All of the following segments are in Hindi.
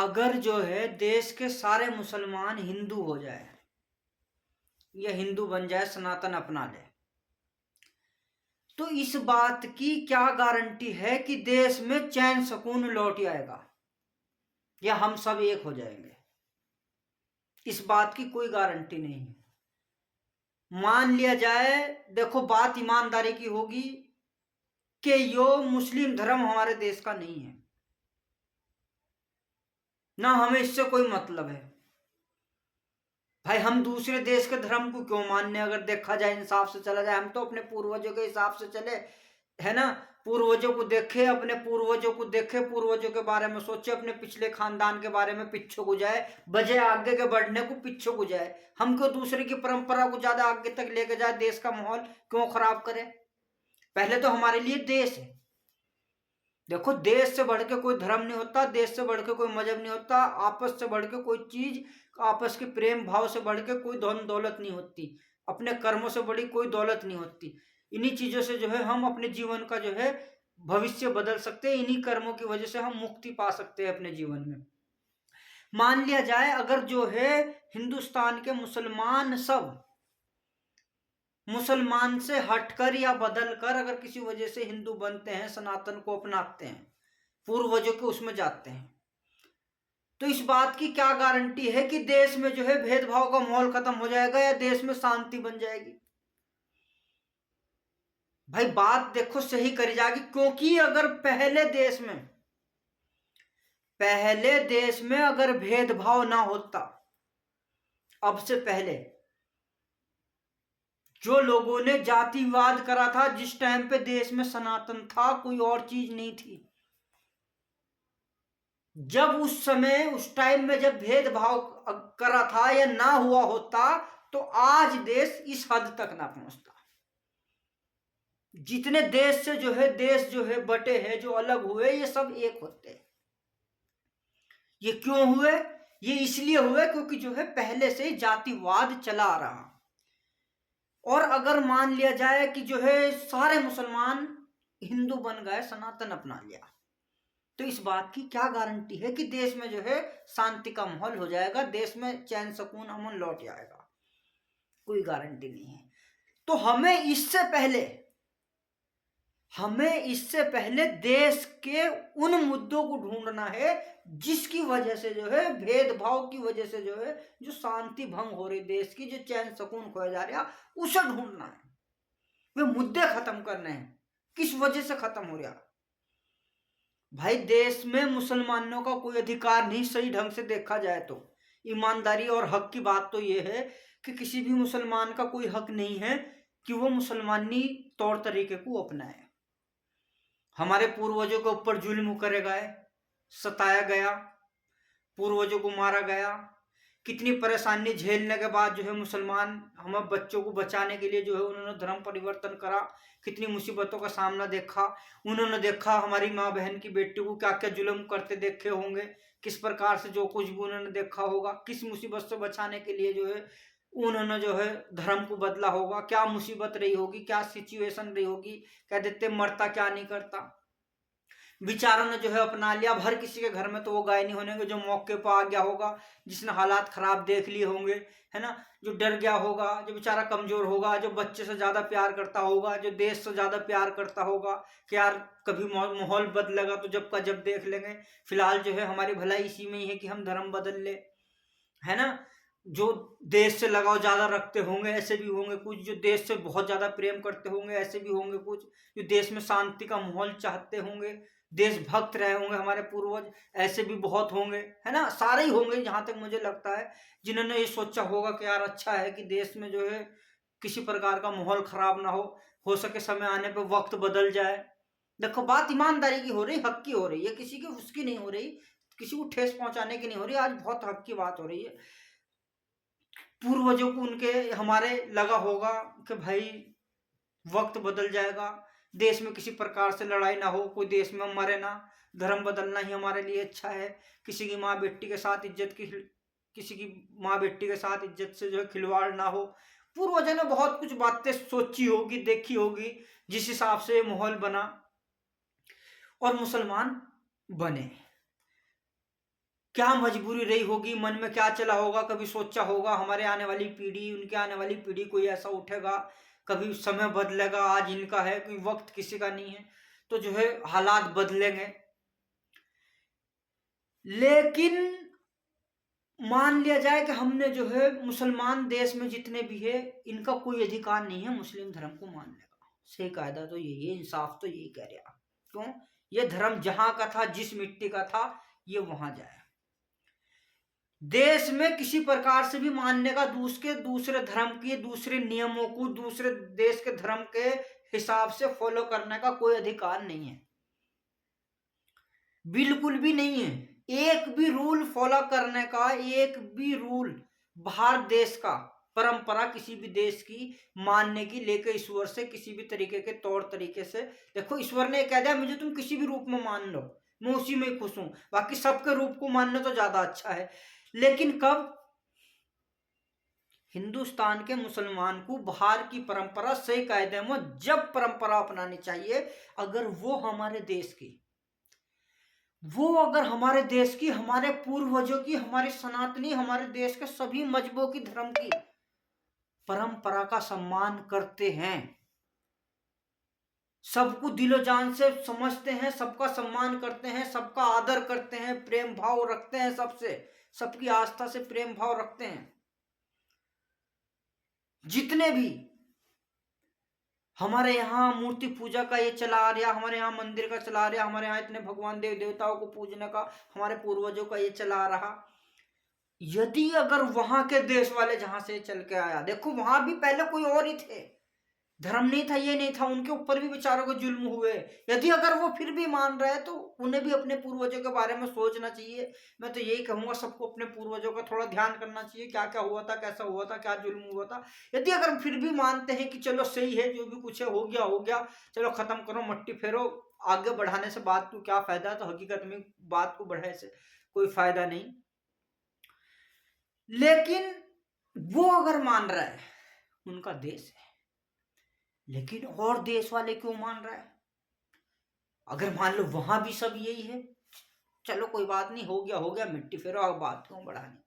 अगर जो है देश के सारे मुसलमान हिंदू हो जाए या हिंदू बन जाए, सनातन अपना ले, तो इस बात की क्या गारंटी है कि देश में चैन सुकून लौट आएगा या हम सब एक हो जाएंगे? इस बात की कोई गारंटी नहीं है। मान लिया जाए, देखो बात ईमानदारी की होगी कि यो मुस्लिम धर्म हमारे देश का नहीं है, ना हमें इससे कोई मतलब है। भाई हम दूसरे देश के धर्म को क्यों मानने? अगर देखा जाए, इंसाफ से चला जाए, हम तो अपने पूर्वजों के हिसाब से चले, है ना। पूर्वजों को देखे, अपने पूर्वजों को देखे, पूर्वजों के बारे में सोचे, अपने पिछले खानदान के बारे में पिछो को जाए, बजाय आगे के बढ़ने को पिछो को जाए। हम क्यों दूसरे की परंपरा को ज्यादा आगे तक लेके जाए? देश का माहौल क्यों खराब करे? पहले तो हमारे लिए देश है। देखो, देश से बढ़ के कोई धर्म नहीं होता, देश से बढ़ के कोई मजहब नहीं होता, आपस से बढ़ के कोई चीज, आपस के प्रेम भाव से बढ़ के कोई धन दौलत नहीं होती, अपने कर्मों से बड़ी कोई दौलत नहीं होती। इन्हीं चीजों से जो है हम अपने जीवन का जो है भविष्य बदल सकते हैं, इन्हीं कर्मों की वजह से हम मुक्ति पा सकते हैं अपने जीवन में। मान लिया जाए, अगर जो है हिंदुस्तान के मुसलमान सब मुसलमान से हटकर या बदलकर अगर किसी वजह से हिंदू बनते हैं, सनातन को अपनाते हैं, पूर्वजों के उसमें जाते हैं, तो इस बात की क्या गारंटी है कि देश में जो है भेदभाव का माहौल खत्म हो जाएगा या देश में शांति बन जाएगी? भाई बात देखो सही करी जाएगी, क्योंकि अगर पहले देश में अगर भेदभाव ना होता, अब से पहले जो लोगों ने जातिवाद करा था, जिस टाइम पे देश में सनातन था, कोई और चीज नहीं थी, जब उस समय उस टाइम में जब भेदभाव करा था या ना हुआ होता, तो आज देश इस हद तक ना पहुंचता। जितने देश जो है बटे हैं, जो अलग हुए, ये सब एक होते हैं। ये क्यों हुए? ये इसलिए हुए क्योंकि जो है पहले से जातिवाद चला आ रहा। और अगर मान लिया जाए कि जो है सारे मुसलमान हिंदू बन गए, सनातन अपना लिया, तो इस बात की क्या गारंटी है कि देश में जो है शांति का माहौल हो जाएगा, देश में चैन सुकून अमन लौट आएगा? कोई गारंटी नहीं है। तो हमें इससे पहले देश के उन मुद्दों को ढूंढना है जिसकी वजह से जो है, भेदभाव की वजह से जो है, जो शांति भंग हो रही देश की, जो चैन सुकून खोया जा रहा, उसे ढूंढना है। वे मुद्दे खत्म करने हैं। किस वजह से खत्म हो रहा? भाई देश में मुसलमानों का कोई अधिकार नहीं, सही ढंग से देखा जाए तो। ईमानदारी और हक की बात तो यह है कि किसी भी मुसलमान का कोई हक नहीं है कि वो मुसलमानी तौर तरीके को अपनाए। हमारे पूर्वजों के ऊपर जुल्म करे गए, सताया गया, पूर्वजों को मारा गया, कितनी परेशानी झेलने के बाद जो है मुसलमान हम बच्चों को बचाने के लिए जो है उन्होंने धर्म परिवर्तन करा, कितनी मुसीबतों का सामना देखा। उन्होंने देखा हमारी माँ बहन की बेटी को क्या क्या जुल्म करते देखे होंगे, किस प्रकार से जो कुछ भी उन्होंने देखा होगा, किस मुसीबत से बचाने के लिए जो है उन्होंने जो है धर्म को बदला होगा, क्या मुसीबत रही होगी, क्या सिचुएशन रही होगी। कह देते मरता क्या नहीं करता, बेचारों ने जो है अपना लिया। अब हर किसी के घर में तो वो गाय नहीं होने जो मौके पर आ गया होगा, जिसने हालात खराब देख लिए होंगे, है ना, जो डर गया होगा, जो बेचारा कमजोर होगा, जो बच्चे से ज्यादा प्यार करता होगा, जो देश से ज्यादा प्यार करता होगा कि यार कभी माहौल बदलेगा तो जब का जब देख लेंगे, फिलहाल जो है हमारी भलाई इसी में ही है कि हम धर्म बदल ले, है ना। जो देश से लगाव ज्यादा रखते होंगे ऐसे भी होंगे कुछ, जो देश से बहुत ज्यादा प्रेम करते होंगे ऐसे भी होंगे कुछ, जो देश में शांति का माहौल चाहते होंगे, देशभक्त रहे होंगे हमारे पूर्वज, ऐसे भी बहुत होंगे, है ना। सारे ही होंगे जहां तक मुझे लगता है, जिन्होंने ये सोचा होगा कि यार अच्छा है कि देश में जो है किसी प्रकार का माहौल खराब ना हो सके समय आने पे वक्त बदल जाए। देखो बात ईमानदारी की हो रही, हक की हो रही है, किसी की उसकी नहीं हो रही, किसी को ठेस पहुंचाने की नहीं हो रही, आज बहुत हक की बात हो रही है। पूर्वजों को उनके हमारे लगा होगा कि भाई वक्त बदल जाएगा, देश में किसी प्रकार से लड़ाई ना हो, कोई देश में मरे ना, धर्म बदलना ही हमारे लिए अच्छा है, किसी की माँ बेटी के साथ इज्जत से जो है खिलवाड़ ना हो। पूर्वजों ने बहुत कुछ बातें सोची होगी, देखी होगी, जिस हिसाब से माहौल बना और मुसलमान बने। क्या मजबूरी रही होगी, मन में क्या चला होगा, कभी सोचा होगा हमारे आने वाली पीढ़ी, उनके आने वाली पीढ़ी कोई ऐसा उठेगा, कभी समय बदलेगा, आज इनका है कोई वक्त किसी का नहीं है, तो जो है हालात बदलेंगे। लेकिन मान लिया जाए कि हमने जो है मुसलमान देश में जितने भी है, इनका कोई अधिकार नहीं है मुस्लिम धर्म को मानने का। सही कायदा तो यही है, इंसाफ तो यही कह रहा। क्यों? ये धर्म जहां का था, जिस मिट्टी का था, ये वहां जाए। देश में किसी प्रकार से भी मानने का, दूसरे धर्म के दूसरे नियमों को दूसरे देश के धर्म के हिसाब से फॉलो करने का कोई अधिकार नहीं है, बिल्कुल भी नहीं है। एक भी रूल फॉलो करने का, एक भी रूल बाहर देश का परंपरा किसी भी देश की मानने की लेकर ईश्वर से किसी भी तरीके के तौर तरीके से, देखो ईश्वर ने कह दिया मुझे तुम किसी भी रूप में मान लो, मैं उसी में खुश हूं, बाकी सबके रूप को मानना तो ज्यादा अच्छा है। लेकिन कब? हिंदुस्तान के मुसलमान को बाहर की परंपरा सही कायदे में जब परंपरा अपनानी चाहिए, अगर वो हमारे देश की, वो अगर हमारे देश की, हमारे पूर्वजों की, हमारे सनातनी, हमारे देश के सभी मजहबों की, धर्म की परंपरा का सम्मान करते हैं, सबको दिलो जान से समझते हैं, सबका सम्मान करते हैं, सबका आदर करते हैं, प्रेम भाव रखते हैं, सबसे, सबकी आस्था से प्रेम भाव रखते हैं, जितने भी हमारे यहाँ मूर्ति पूजा का ये चला आ रहा, हमारे यहाँ मंदिर का चला आ रहा, हमारे यहाँ इतने भगवान देव देवताओं को पूजने का हमारे पूर्वजों का ये चला आ रहा, यदि अगर वहां के देश वाले जहां से चल के आया, देखो वहां भी पहले कोई और ही थे, धर्म नहीं था, ये नहीं था, उनके ऊपर भी बेचारों को जुल्म हुए, यदि अगर वो फिर भी मान रहे हैं तो उन्हें भी अपने पूर्वजों के बारे में सोचना चाहिए। मैं तो यही कहूंगा सबको अपने पूर्वजों का थोड़ा ध्यान करना चाहिए, क्या क्या हुआ था, कैसा हुआ था, क्या जुल्म हुआ था। यदि अगर फिर भी मानते हैं कि चलो सही है, जो भी कुछ है हो गया हो गया, चलो खत्म करो, मट्टी फेरो, आगे बढ़ाने से बात को क्या फायदा, तो हकीकत में बात को बढ़ाने से कोई फायदा नहीं। लेकिन वो अगर मान रहा है, उनका देश है, लेकिन और देश वाले क्यों मान रहा है? अगर मान लो वहां भी सब यही है, चलो कोई बात नहीं, हो गया हो गया, मिट्टी फेरो, अब बात क्यों बढ़ानी।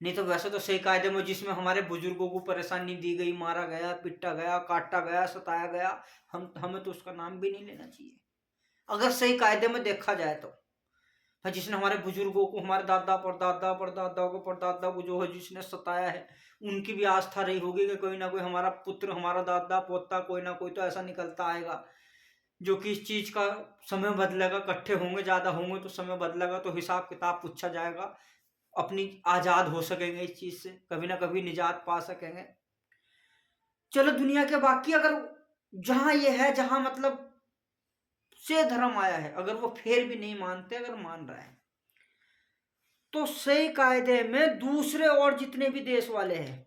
नहीं तो वैसे तो सही कायदे में जिसमें हमारे बुजुर्गों को परेशानी दी गई, मारा गया, पिटा गया, काटा गया, सताया गया, हमें तो उसका नाम भी नहीं लेना चाहिए अगर सही कायदे में देखा जाए तो। हाँ, जिसने हमारे बुजुर्गों को, हमारे दादा परदादा परदादा को परदादा को जो है जिसने सताया है, उनकी भी आस्था रही होगी कि कोई ना कोई हमारा पुत्र, हमारा दादा पोता, कोई ना कोई तो ऐसा निकलता आएगा जो कि इस चीज का समय बदलेगा, इकट्ठे होंगे, ज्यादा होंगे तो समय बदलेगा, तो हिसाब किताब पूछा जाएगा, अपनी आजाद हो सकेंगे, इस चीज से कभी ना कभी निजात पा सकेंगे। चलो दुनिया के बाकी अगर जहां ये है, जहां मतलब से धर्म आया है, अगर वो फिर भी नहीं मानते, अगर मान रहा है, तो सही कायदे में दूसरे और जितने भी देश वाले हैं,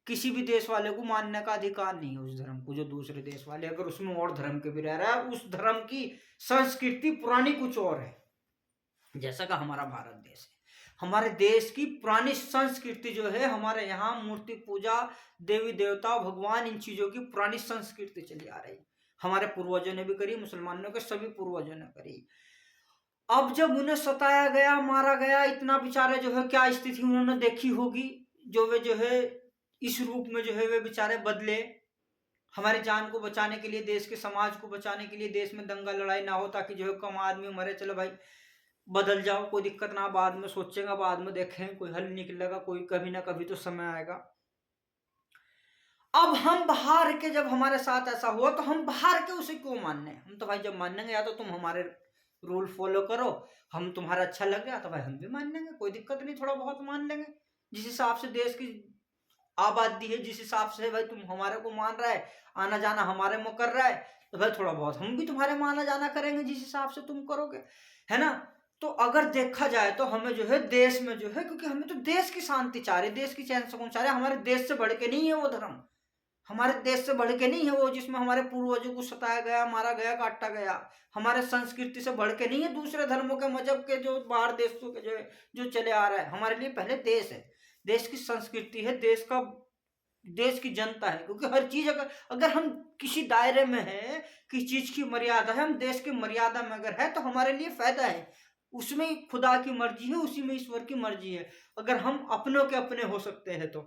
किसी भी देश वाले को मानने का अधिकार नहीं है उस धर्म को। जो दूसरे देश वाले अगर उसमें और धर्म के भी रह रहा है, उस धर्म की संस्कृति पुरानी कुछ और है, जैसा का हमारा भारत देश है, हमारे देश की पुरानी संस्कृति जो है, हमारे यहाँ मूर्ति पूजा, देवी देवता, भगवान, इन चीजों की पुरानी संस्कृति चली आ रही, हमारे पूर्वजों ने भी करी, मुसलमानों के सभी पूर्वजों ने करी। अब जब उन्हें सताया गया, मारा गया, इतना बेचारे जो है, क्या स्थिति उन्होंने देखी होगी, जो वे जो है इस रूप में जो है वे बेचारे बदले, हमारी जान को बचाने के लिए, देश के समाज को बचाने के लिए, देश में दंगा लड़ाई ना हो, ताकि जो है कम आदमी मरे, चलो भाई बदल जाओ, कोई दिक्कत ना, बाद में सोचेगा, बाद में देखें, कोई हल निकलेगा, कोई कभी ना कभी तो समय आएगा। अब हम बाहर के, जब हमारे साथ ऐसा हुआ तो हम बाहर के उसे क्यों मानने, हम तो भाई जब मानेंगे, या तो तुम हमारे रूल फॉलो करो, हम तुम्हारा अच्छा लग गया तो भाई हम भी मान लेंगे, कोई दिक्कत नहीं, थोड़ा बहुत मान लेंगे, जिस हिसाब से देश की आबादी है, जिस हिसाब से भाई तुम हमारे को मान रहा है, आना जाना हमारे में कर रहा है, तो भाई थोड़ा बहुत हम भी तुम्हारे में आना जाना करेंगे जिस हिसाब से तुम करोगे, है ना। तो अगर देखा जाए तो हमें जो है देश में जो है, क्योंकि हमें तो देश की शांति चाह रहे, देश की चैन सुकून चाह रहे, हमारे देश से बढ़ के नहीं है वो धर्म, हमारे देश से बढ़ के नहीं है वो जिसमें हमारे पूर्वजों को सताया गया, मारा गया, काटा गया, हमारे संस्कृति से बढ़ के नहीं है दूसरे धर्मों के, मजहब के, जो बाहर देशों के जो है, जो चले आ रहा है। हमारे लिए पहले देश है, देश की संस्कृति है, देश की जनता है, क्योंकि हर चीज अगर हम किसी दायरे में है, किसी चीज की मर्यादा है, हम देश की मर्यादा में अगर है तो हमारे लिए फायदा है, उसमें ही खुदा की मर्जी है, उसी में ईश्वर की मर्जी है, अगर हम अपनों के अपने हो सकते हैं तो।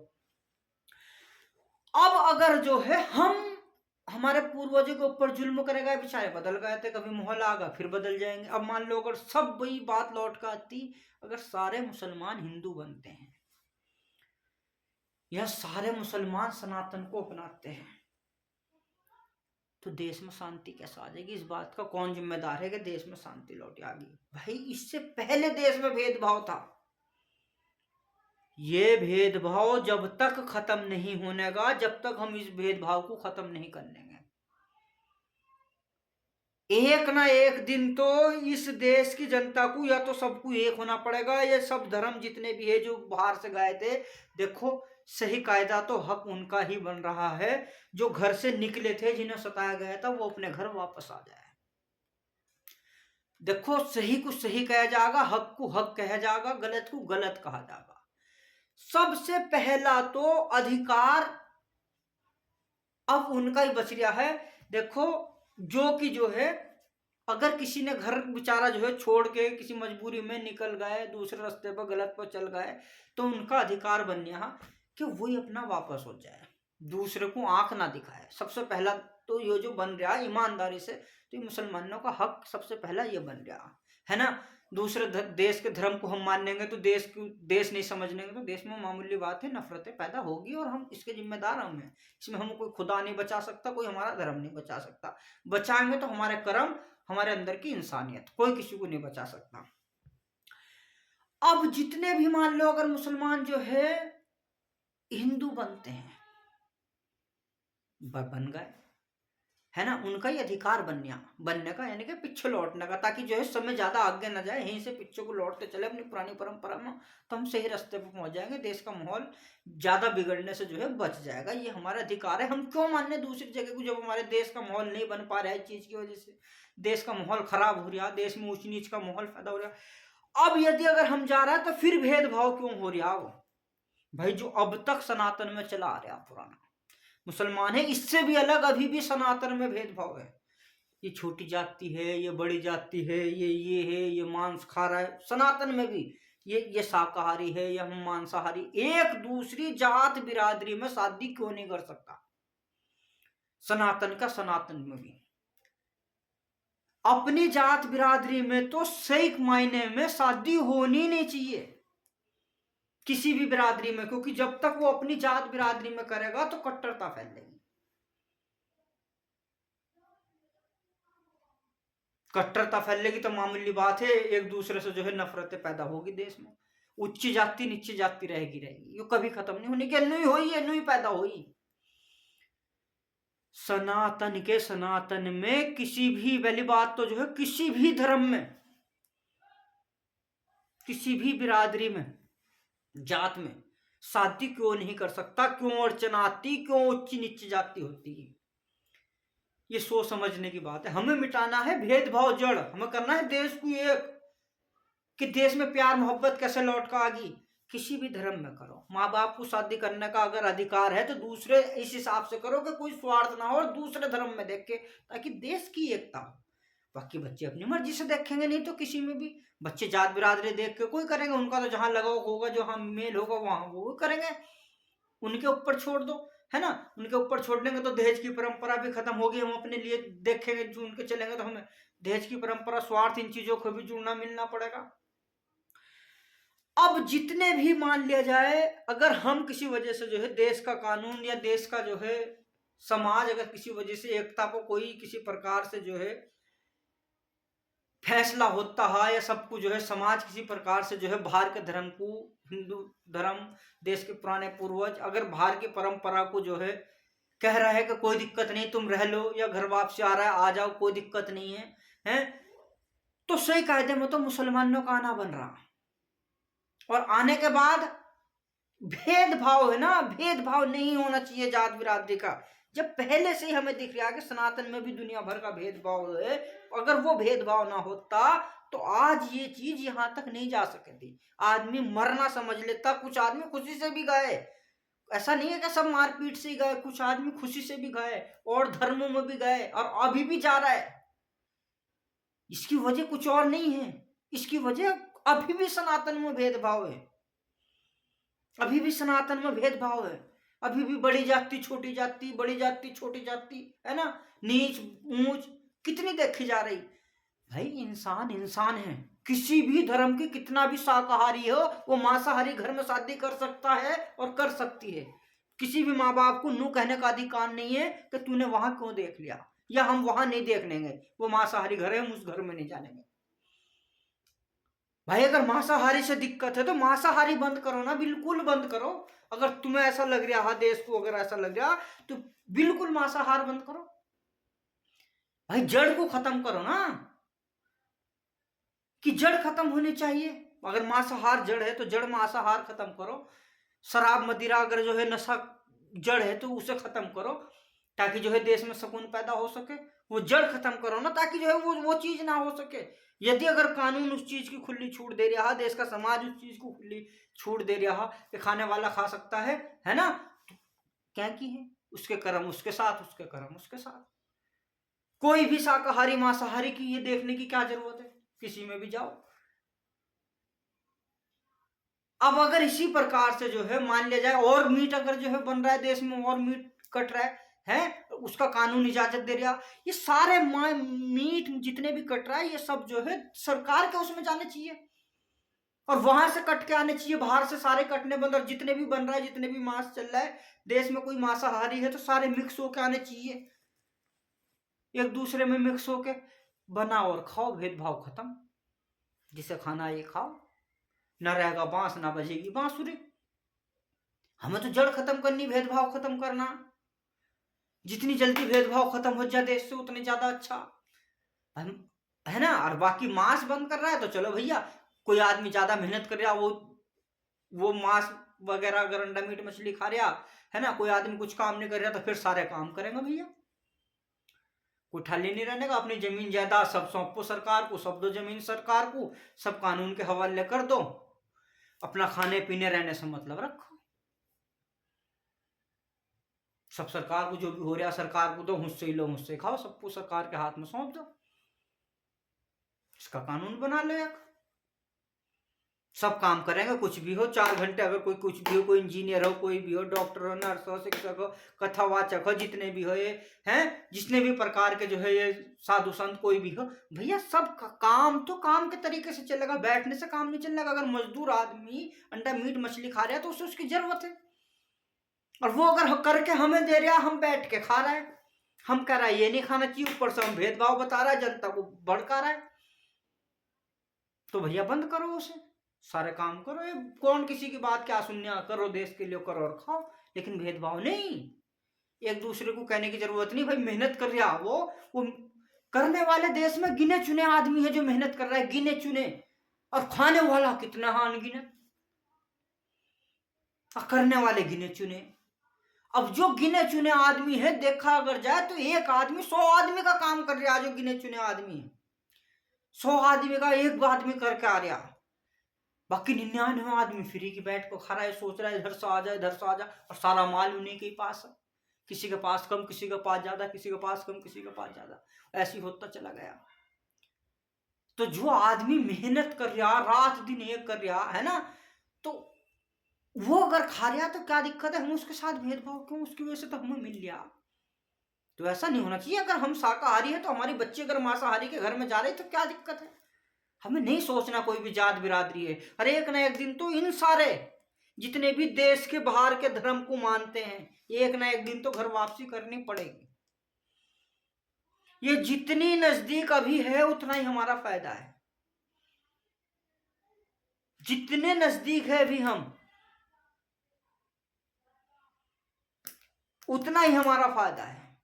अब अगर जो है हम हमारे पूर्वजों के ऊपर जुल्म करेगा, बेचारे बदल गए थे, कभी माहौल आगा फिर बदल जाएंगे। अब मान लो अगर सब वही बात लौट कर आती, अगर सारे मुसलमान हिंदू बनते हैं या सारे मुसलमान सनातन को अपनाते हैं, तो देश में शांति कैसे आ जाएगी? इस बात का कौन जिम्मेदार है कि देश में शांति लौट आ गई? भाई इससे पहले देश में भेदभाव था। ये भेदभाव जब तक खत्म नहीं होने का, जब तक हम इस भेदभाव को खत्म नहीं कर लेंगे, एक ना एक दिन तो इस देश की जनता को या तो सबको एक होना पड़ेगा। ये सब धर्म जितने भी है जो बाहर से गए थे, देखो सही कायदा तो हक उनका ही बन रहा है। जो घर से निकले थे, जिन्हें सताया गया था, वो अपने घर वापस आ जाए। देखो सही को सही कहा जाएगा, हक को हक कहा जाएगा, गलत को गलत कहा जाएगा। सबसे पहला तो अधिकार अब उनका ही बच गया है। देखो जो कि जो है, अगर किसी ने घर बेचारा जो है छोड़ के किसी मजबूरी में निकल गए, दूसरे रास्ते पर गलत पर चल गए, तो उनका अधिकार बन गया कि वही अपना वापस हो जाए, दूसरे को आंख ना दिखाए। सबसे पहला तो ये जो बन रहा ईमानदारी से, तो ये मुसलमानों का हक सबसे पहला ये बन रहा है ना। दूसरे देश के धर्म को हम मान लेंगे तो देश नहीं समझ लेंगे तो देश में मामूली बात है, नफरतें पैदा होगी, और हम इसके जिम्मेदार हम हैं। इसमें हम कोई खुदा नहीं बचा सकता, कोई हमारा धर्म नहीं बचा सकता। बचाएंगे तो हमारे कर्म, हमारे अंदर की इंसानियत, कोई किसी को नहीं बचा सकता। अब जितने भी मान लो अगर मुसलमान जो है हिंदू बनते हैं, बन गए है ना, उनका ही अधिकार बनने का, यानी कि पीछे लौटने का, ताकि जो है समय ज्यादा आगे ना जाए, यहीं से पीछे को लौटते चले अपनी पुरानी परंपरा में, तो हम सही रास्ते पर पहुंच जाएंगे, देश का माहौल ज्यादा बिगड़ने से जो है बच जाएगा। ये हमारा अधिकार है। हम क्यों मानने दूसरी जगह को, जब हमारे देश का माहौल नहीं बन पा रहा है चीज की वजह से, देश का माहौल खराब हो रहा, देश में ऊंच नीच का माहौल पैदा हो रहा। अब यदि अगर हम जा रहा है तो फिर भेदभाव क्यों हो रहा? वो भाई जो अब तक सनातन में चला आ रहा पुराना मुसलमान है, इससे भी अलग अभी भी सनातन में भेदभाव है। ये छोटी जाति है, ये बड़ी जाति है, ये है, ये मांस खा रहा है। सनातन में भी ये शाकाहारी है या हम मांसाहारी, एक दूसरी जात बिरादरी में शादी क्यों नहीं कर सकता? सनातन का सनातन में भी अपनी जात बिरादरी में तो सही मायने में शादी होनी नहीं चाहिए किसी भी बिरादरी में, क्योंकि जब तक वो अपनी जात बिरादरी में करेगा तो कट्टरता फैलेगी। कट्टरता फैलेगी तो मामूली बात है, एक दूसरे से जो है नफरतें पैदा होगी देश में। उच्च जाति नीची जाति रहेगी, ये कभी खत्म नहीं होने की, नहीं हुई है, नहीं पैदा हुई। सनातन के सनातन में किसी भी, पहली बात तो जो है किसी भी धर्म में, किसी भी बिरादरी में, जात में शादी क्यों नहीं कर सकता? क्यों अड़चन आती? क्यों उच्च नीच जाति होती है? ये सोच समझने की बात है। हमें मिटाना है भेदभाव जड़, हमें करना है देश को एक, कि देश में प्यार मोहब्बत कैसे लौट कर आगी। किसी भी धर्म में करो, माँ बाप को शादी करने का अगर अधिकार है तो दूसरे इस हिसाब से करो कि कोई स्वार्थ ना हो, और दूसरे धर्म में देख के, ताकि देश की एकता हो। बाकी बच्चे अपनी मर्जी से देखेंगे, नहीं तो किसी में भी बच्चे जात बिरादरी देख के कोई करेंगे, उनका तो जहां लगाव होगा, जो हम मेल होगा वहां वो करेंगे, उनके ऊपर छोड़ दो, है ना। उनके ऊपर छोड़ देंगे तो दहेज की परंपरा भी खत्म होगी। हम अपने लिए देखेंगे जो उनके चलेंगे तो हमें दहेज की परंपरा, स्वार्थ, इन चीजों को भी जुड़ना मिलना पड़ेगा। अब जितने भी मान लिया जाए, अगर हम किसी वजह से जो है देश का कानून या देश का जो है समाज, अगर किसी वजह से एकता को कोई किसी प्रकार से जो है फैसला होता है, या सबको जो है समाज किसी प्रकार से जो है बाहर के धर्म को, हिंदू धर्म, देश के पुराने पूर्वज अगर बाहर की परंपरा को जो है कह रहा है कि कोई दिक्कत नहीं, तुम रह लो, या घर वापसी आ रहा है आ जाओ, कोई दिक्कत नहीं है, हैं, तो सही कायदे में तो मुसलमानों का आना बन रहा, और आने के बाद भेदभाव है ना, भेदभाव नहीं होना चाहिए जात बिरादरी का। जब पहले से ही हमें दिख रहा है कि सनातन में भी दुनिया भर का भेदभाव है, अगर वो भेदभाव ना होता तो आज ये चीज यहां तक नहीं जा सकती। आदमी मरना समझ लेता, कुछ आदमी खुशी से भी गए, ऐसा नहीं है कि सब मारपीट से ही गए, कुछ आदमी खुशी से भी गए और धर्मों में भी गए, और अभी भी जा रहा है। इसकी वजह कुछ और नहीं है, इसकी वजह अभी भी सनातन में भेदभाव है, अभी भी सनातन में भेदभाव है, अभी भी बड़ी जाति छोटी जाति, बड़ी जाति छोटी जाति, है ना, नीच ऊंच कितनी देखी जा रही। भाई इंसान इंसान है, किसी भी धर्म की कितना भी शाकाहारी हो वो मांसाहारी घर में शादी कर सकता है और कर सकती है। किसी भी माँ बाप को नू कहने का अधिकार नहीं है कि तूने वहां क्यों देख लिया या हम वहां नहीं देख लेंगे, वो मांसाहारी घर है, हम उस घर में नहीं जानेंगे। भाई अगर मांसाहारी से दिक्कत है तो मांसाहारी बंद करो ना, बिल्कुल बंद करो। अगर तुम्हें ऐसा लग रहा है, देश को अगर ऐसा लग रहा तो बिल्कुल मांसाहार बंद करो। भाई जड़ को खत्म करो ना, कि जड़ खत्म होनी चाहिए। अगर मांसाहार जड़ है तो जड़ मांसाहार खत्म करो। शराब मदिरा अगर जो है नशा जड़ है तो उसे खत्म करो, ताकि जो है देश में सुकून पैदा हो सके। वो जड़ खत्म करो ना, ताकि जो है वो चीज ना हो सके। यदि अगर कानून उस चीज की खुली छूट दे रहा है, देश का समाज उस चीज को खुली छूट दे रहा है कि खाने वाला खा सकता है ना, तो क्या की है, उसके कर्म उसके साथ, उसके कर्म उसके साथ। कोई भी शाकाहारी मांसाहारी की ये देखने की क्या जरूरत है, किसी में भी जाओ। अब अगर इसी प्रकार से जो है मान लिया जाए और मीट अगर जो है बन रहा है देश में, और मीट कट रहा है उसका कानून इजाजत दे रहा, ये सारे मीट जितने भी कट रहा है ये सब जो है सरकार के उसमें जाने चाहिए और वहां से कट के आने चाहिए। बाहर से सारे कटने बंद, और जितने भी बन रहा है, जितने भी मांस चल रहा है देश में, कोई मांसाहारी है तो सारे मिक्स होके आने चाहिए, एक दूसरे में मिक्स होके बना और खाओ, भेदभाव खत्म। जिसे खाना ये खाओ, ना रहेगा बांस ना बजेगी बांसुरी। हमें तो जड़ खत्म करनी, भेदभाव खत्म करना। जितनी जल्दी भेदभाव खत्म हो जाए देश से उतनी ज्यादा अच्छा, है ना। और बाकी मांस बंद कर रहा है तो चलो भैया, कोई आदमी ज्यादा मेहनत कर रहा, वो मांस वगैरह अगर अंडा मीट मछली खा रहा है ना, कोई आदमी कुछ काम नहीं कर रहा तो फिर सारे काम करेंगे भैया। कोई ठाली नहीं रहने का, अपनी जमीन जायदाद सब सौंपो सरकार को, सब दो जमीन सरकार को, सब कानून के हवाले कर दो, अपना खाने पीने रहने से मतलब रखो। सब सरकार को, जो भी हो रहा सरकार को दो, मुझसे ही लो मुझसे खाओ, सबको सरकार के हाथ में सौंप दो, इसका कानून बना लो एक। सब काम करेंगे, कुछ भी हो, 4 घंटे अगर कोई कुछ भी हो, कोई इंजीनियर हो, कोई भी हो, डॉक्टर हो, नर्स हो, शिक्षक हो, कथावाचक हो, जितने भी हो ये हैं, जितने भी प्रकार के जो है ये साधु संत कोई भी हो, भैया सब काम तो काम के तरीके से चलेगा, बैठने से काम नहीं चलेगा। अगर मजदूर आदमी अंडा मीट मछली खा रहा है तो उसे उसकी जरूरत है, और वो अगर करके हमें दे रहा, हम बैठ के खा रहा है, हम कह रहा है ये नहीं खाना चाहिए, ऊपर से हम भेदभाव बता रहा है, जनता को भड़का रहा है, तो भैया बंद करो उसे, सारे काम करो। ये कौन किसी की बात क्या सुनने, करो देश के लिए करो और खाओ, लेकिन भेदभाव नहीं। एक दूसरे को कहने की जरूरत नहीं। भाई मेहनत कर रहा वो करने वाले देश में गिने चुने आदमी है जो मेहनत कर रहा है, गिने चुने, और खाने वाला कितना अनगिनत, और करने वाले गिने चुने। अब जो गिने चुने आदमी है, देखा अगर जाए तो एक आदमी 100 आदमी का काम कर रहा है, जो गिने चुने आदमी है 100 आदमी का एक आदमी करके आ रहा, बाकी 99 आदमी फ्री की बैठ को खा रहा है, सोच रहा है इधर से आ जाए इधर से आ जाए, और सारा माल उन्हीं के पास है, किसी के पास कम, किसी के पास ज्यादा, किसी के पास कम, किसी के पास ज्यादा, ऐसी होता चला गया। तो जो आदमी मेहनत कर रहा, रात दिन एक कर रहा है ना, तो वो अगर खा रहा तो क्या दिक्कत है, हम उसके साथ भेदभाव क्यों, उसकी वजह से तो हमें मिल गया। तो ऐसा नहीं होना चाहिए। अगर हम शाकाहारी है तो हमारी बच्चे अगर मांसाहारी के घर में जा रहे तो क्या दिक्कत है। हमें नहीं सोचना कोई भी जात बिरादरी है, अरे एक ना एक दिन तो इन सारे जितने भी देश के बाहर के धर्म को मानते हैं, एक ना एक दिन तो घर वापसी करनी पड़ेगी। ये जितनी नजदीक अभी है उतना ही हमारा फायदा है, जितने नजदीक है अभी हम उतना ही हमारा फायदा है,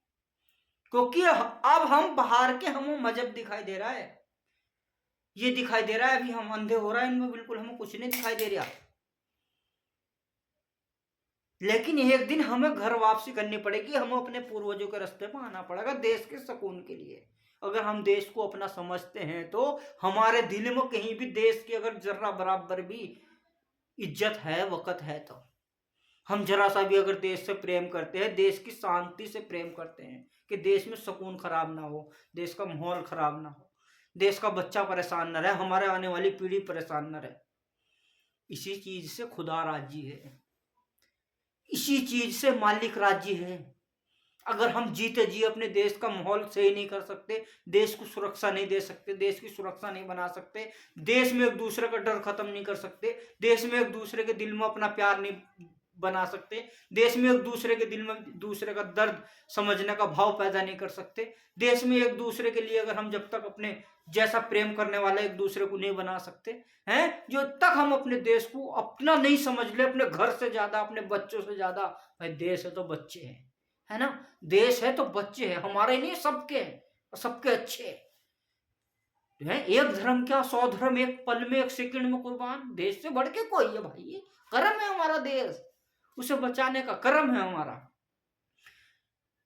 क्योंकि अब हम बाहर के हमें मजहब दिखाई दे रहा है, ये दिखाई दे रहा है, अभी हम अंधे हो रहा है इनमें, बिल्कुल हमें कुछ नहीं दिखाई दे रहा। लेकिन एक दिन हमें घर वापसी करनी पड़ेगी, हमें अपने पूर्वजों के रास्ते पर आना पड़ेगा देश के सुकून के लिए। अगर हम देश को अपना समझते हैं तो हमारे दिल में कहीं भी देश की अगर जर्रा बराबर भी इज्जत है, वक़्त है, तो हम जरा सा भी अगर देश से प्रेम करते हैं, देश की शांति से प्रेम करते हैं कि देश में सुकून खराब ना हो, देश का माहौल खराब ना हो, देश का बच्चा परेशान न रहे, हमारे आने वाली पीढ़ी परेशान न रहे। इसी चीज से खुदा राजी है, इसी चीज से मालिक राजी है। अगर हम जीते जी अपने देश का माहौल सही नहीं कर सकते, देश को सुरक्षा नहीं दे सकते, देश की सुरक्षा नहीं बना सकते, देश में एक दूसरे का डर खत्म नहीं कर सकते, देश में एक दूसरे के दिल में अपना प्यार नहीं बना सकते, देश में एक दूसरे के दिल में दूसरे का दर्द समझने का भाव पैदा नहीं कर सकते, देश में एक दूसरे के लिए अगर हम जब तक अपने जैसा प्रेम करने वाला एक दूसरे को नहीं बना सकते हैं, जो तक हम अपने देश को अपना नहीं समझ ले, अपने घर से ज्यादा, अपने बच्चों से ज्यादा, भाई देश है तो बच्चे हैं, है ना, देश है तो बच्चे हैं, हमारे नहीं सबके हैं, और सबके अच्छे हैं। एक धर्म क्या 100 धर्म एक पल में एक सेकंड में कुर्बान, देश से बढ़ के कोई है भाई, कर्म है हमारा देश, उसे बचाने का कर्म है हमारा।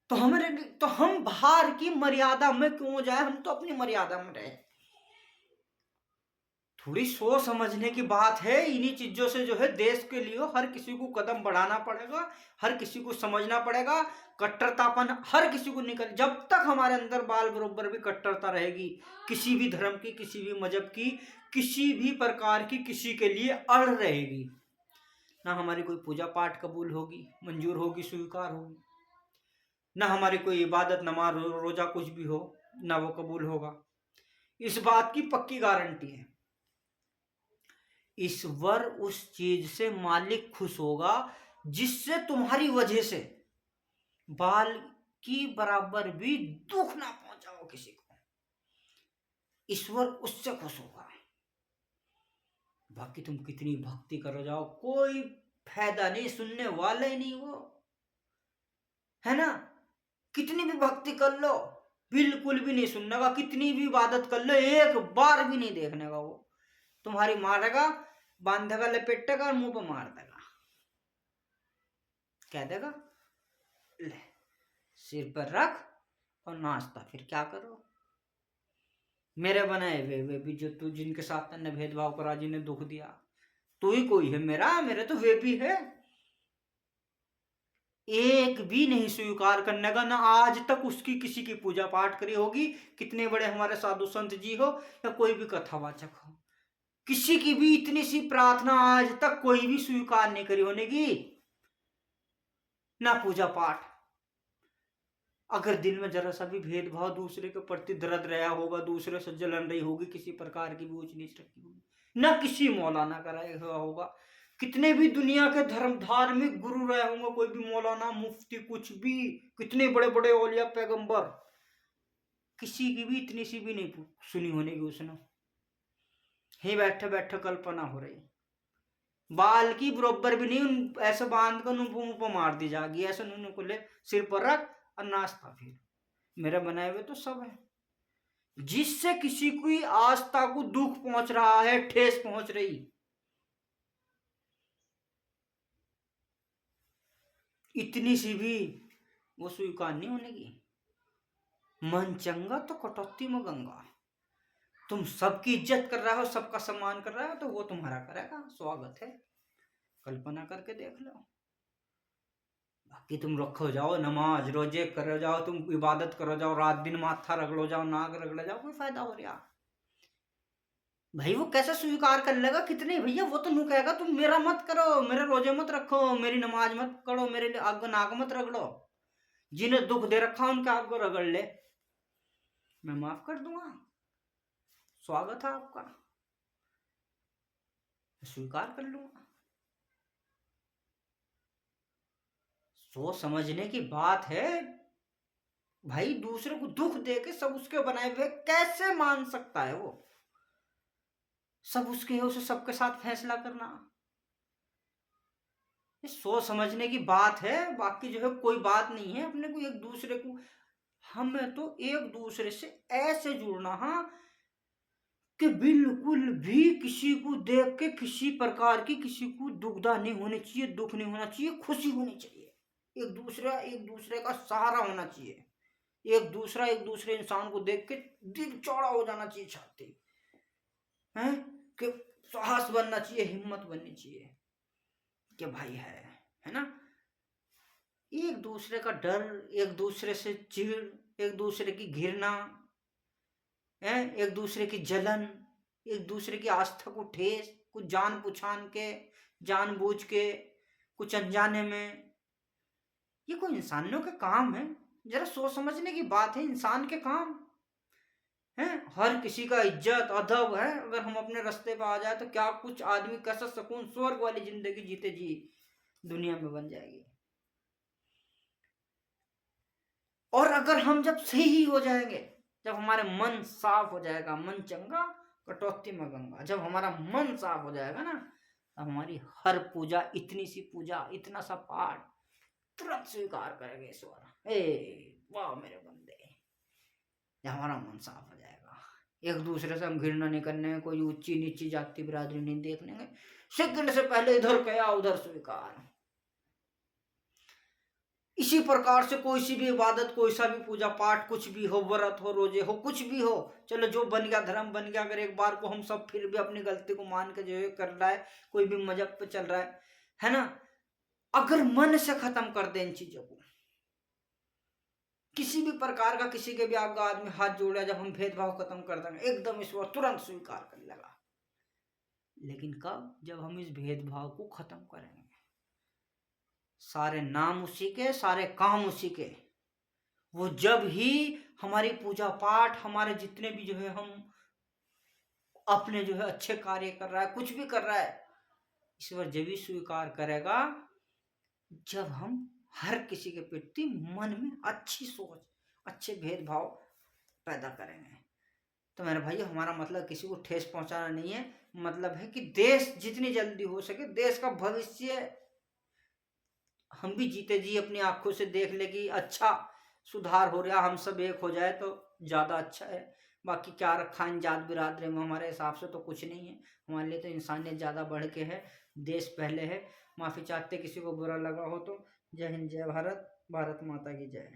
तो हम बाहर की मर्यादा में क्यों जाए, हम तो अपनी मर्यादा में रहे। थोड़ी सोच समझने की बात है। इन्हीं चीजों से जो है देश के लिए हर किसी को कदम बढ़ाना पड़ेगा, हर किसी को समझना पड़ेगा। कट्टरतापन हर किसी को निकल, जब तक हमारे अंदर बाल बरोबर भी कट्टरता रहेगी, किसी भी धर्म की, किसी भी मजहब की, किसी भी प्रकार की किसी के लिए अड़ रहेगी, ना हमारी कोई पूजा पाठ कबूल होगी, मंजूर होगी, स्वीकार होगी, ना हमारी कोई इबादत, नमाज, रोजा कुछ भी हो, ना वो कबूल होगा। इस बात की पक्की गारंटी है। ईश्वर उस चीज से मालिक खुश होगा जिससे तुम्हारी वजह से बाल की बराबर भी दुख ना पहुंचाओ किसी को, ईश्वर उससे खुश होगा। बाकी तुम कितनी भक्ति करो जाओ, कोई फायदा नहीं, सुनने वाले ही नहीं वो, है ना। कितनी भी भक्ति कर लो बिल्कुल भी नहीं सुनने का, कितनी भी इबादत कर लो एक बार भी नहीं देखने का, वो तुम्हारी मारेगा, बांधेगा, लपेटेगा और मुंह पर मार देगा, कह देगा ले सिर पर रख और नाचता फिर क्या करो। मेरे बनाए वे भी जो तू, जिनके साथ तन्ने भेदभाव करा, जिन्हें दुख दिया, तू ही कोई है मेरा, मेरे तो वे भी है। एक भी नहीं स्वीकार करने का, ना आज तक उसकी किसी की पूजा पाठ करी होगी, कितने बड़े हमारे साधु संत जी हो या कोई भी कथावाचक हो, किसी की भी इतनी सी प्रार्थना आज तक कोई भी स्वीकार नहीं करी होने की, ना पूजा पाठ। अगर दिल में जरा सा भी भेदभाव, दूसरे के प्रति दर्द रहा होगा, दूसरे से जलन रही होगी, किसी प्रकार की भी ऊंच नीच रखी होगी, ना किसी मौलाना कराया हुआ होगा, कितने भी दुनिया के धर्म धार्मिक गुरु रहे होंगे, कोई भी मौलाना, मुफ्ती, कुछ भी, कितने बड़े बड़े औलिया पैगंबर, किसी की भी इतनी सी भी नहीं सुनी होने की उसने, ही बैठे बैठे कल्पना हो रही, बाल की बरोबर भी नहीं, ऐसे बांध कर मुंह पर मार दी जाएगी, ऐसे उन्होंने को ले सिर पर रख और नाश्ता, फिर मेरे बनाए हुए तो सब है। जिससे किसी की आस्था को दुख पहुंच रहा है, ठेस पहुंच रही, इतनी सी भी वो स्वीकार नहीं होने की। मन चंगा तो कटौती में गंगा। तुम सबकी इज्जत कर रहे हो, सबका सम्मान कर रहे हो, तो वो तुम्हारा करेगा, स्वागत है, कल्पना करके देख लो। बाकी तुम रखो जाओ, नमाज रोजे करो जाओ, तुम इबादत करो जाओ, रात दिन माथा रगड़ो जाओ, नाक रगड़ो जाओ, कोई फायदा हो रहा भाई। वो कैसे स्वीकार कर लेगा, कितने भैया, वो तो नू कहेगा तुम मेरा मत करो, मेरे रोजे मत रखो, मेरी नमाज मत करो, मेरे लिए आग नाक मत रगड़ो, जिन्हें दुख दे रखा उनके आग को रगड़ ले, मैं माफ कर दूंगा, स्वागत है आपका, स्वीकार कर लूंगा। सोच समझने की बात है भाई, दूसरे को दुख दे के सब उसके बनाए हुए कैसे मान सकता है वो, सब उसके है, उसे सबके साथ फैसला करना, ये सोच समझने की बात है। बाकी जो है कोई बात नहीं है, अपने को एक दूसरे को, हमें तो एक दूसरे से ऐसे जुड़ना, हाँ, कि बिल्कुल भी किसी को देख के किसी प्रकार की किसी को दुखदा नहीं होनी चाहिए, दुख नहीं होना चाहिए, खुशी होनी चाहिए, एक दूसरे का सहारा होना चाहिए, एक दूसरे इंसान को देख के दिल चौड़ा हो जाना चाहिए, छाती है कि साहस बनना चाहिए, हिम्मत बननी चाहिए कि भाई है ना। एक दूसरे का डर, एक दूसरे से चिढ़, एक दूसरे की घृणा, है, एक दूसरे की जलन, एक दूसरे की आस्था को ठेस, कुछ जान पहचान के, जानबूझ के, कुछ अनजाने में, ये कोई इंसानों के काम है? जरा सोच समझने की बात है, इंसान के काम है। हर किसी का इज्जत अदब है, अगर हम अपने रास्ते पर आ जाए तो क्या कुछ आदमी कैसा सुकून स्वर्ग वाली जिंदगी जीते जी दुनिया में बन जाएगी। और अगर हम जब सही ही हो जाएंगे, जब हमारे मन साफ हो जाएगा, मन चंगा कटौती में गंगा, जब हमारा मन साफ हो जाएगा ना, तो हमारी हर पूजा, इतनी सी पूजा, इतना सा पाठ तुरंत स्वीकार करेंगे ईश्वर। वाह मेरे बंदे, जब हमारा मन साफ हो जाएगा, एक दूसरे से हम घृणा नहीं करने, कोई ऊंची नीची जाति बिरादरी नहीं देखने, सेकंड से पहले इधर कया उधर स्वीकार। इसी प्रकार से कोई सी भी इबादत, कोई सा भी पूजा पाठ, कुछ भी हो, व्रत हो, रोजे हो, कुछ भी हो, चलो जो बन गया धर्म बन गया। अगर एक बार को हम सब फिर भी अपनी गलती को मान के जो है कर रहा है, कोई भी मजहब पे चल रहा है ना, अगर मन से खत्म कर दे इन चीजों को, किसी भी प्रकार का किसी के भी आगे आदमी हाथ जोड़ा, जब हम भेदभाव खत्म कर देंगे, एकदम ईश्वर तुरंत स्वीकार करने लगा। लेकिन कब? जब हम इस भेदभाव को खत्म करेंगे, सारे नाम उसी के, सारे काम उसी के, वो जब ही हमारी पूजा पाठ, हमारे जितने भी जो है हम अपने जो है अच्छे कार्य कर रहा है, कुछ भी कर रहा है, ईश्वर जब ही स्वीकार करेगा जब हम हर किसी के प्रति मन में अच्छी सोच, अच्छे भेदभाव पैदा करेंगे। तो मेरे भाई, हमारा मतलब किसी को ठेस पहुंचाना नहीं है, मतलब है कि देश जितनी जल्दी हो सके, देश का भविष्य हम भी जीते जी अपनी आंखों से देख ले कि अच्छा सुधार हो रहा, हम सब एक हो जाए तो ज़्यादा अच्छा है। बाकी क्या रखा इन जात बिरादरी में, हमारे हिसाब से तो कुछ नहीं है, हमारे लिए तो इंसानियत ज़्यादा बढ़ के है, देश पहले है। माफ़ी चाहते किसी को बुरा लगा हो तो। जय हिंद, जय भारत, भारत माता की जय।